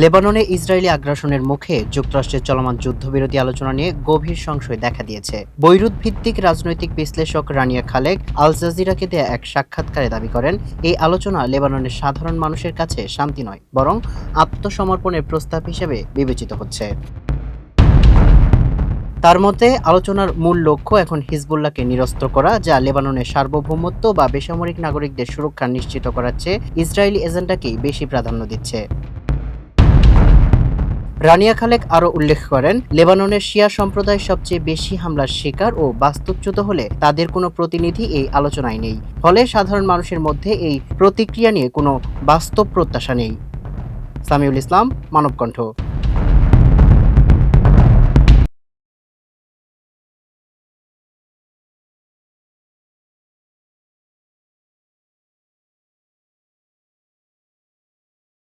লেবাননে ইসরায়েলি আগ্রাসনের মুখে যুক্তরাষ্ট্রের চলমান যুদ্ধবিরতি আলোচনা নিয়ে গভীর সংশয় দেখা দিয়েছে। বৈরুত ভিত্তিক রাজনৈতিক বিশ্লেষক রানিয়া খালেক আল জাজিরাকে দেয়া এক সাক্ষাৎকারে দাবি করেন, এই আলোচনা লেবাননের সাধারণ মানুষের কাছে শান্তি নয়, বরং আত্মসমর্পণের প্রস্তাব হিসেবে বিবেচিত হচ্ছে। তার মতে, আলোচনার মূল লক্ষ্য এখন হিজবুল্লাহকে নিরস্ত্র করা, যা লেবাননের সার্বভৌমত্ব বা বেসামরিক নাগরিকদের সুরক্ষা নিশ্চিত করার চেয়ে ইসরায়েলি এজেন্ডাকেই বেশি প্রাধান্য দিচ্ছে। রানিয়া খালেক আরও উল্লেখ করেন, লেবাননের শিয়া সম্প্রদায় সবচেয়ে বেশি হামলার শিকার ও বাস্তুচ্যুত হলে তাদের কোনো প্রতিনিধি এই আলোচনায় নেই। ফলে সাধারণ মানুষের মধ্যে এই প্রতিক্রিয়া নিয়ে কোনো বাস্তব প্রত্যাশা নেই। সামিউল ইসলাম, মানবকণ্ঠ।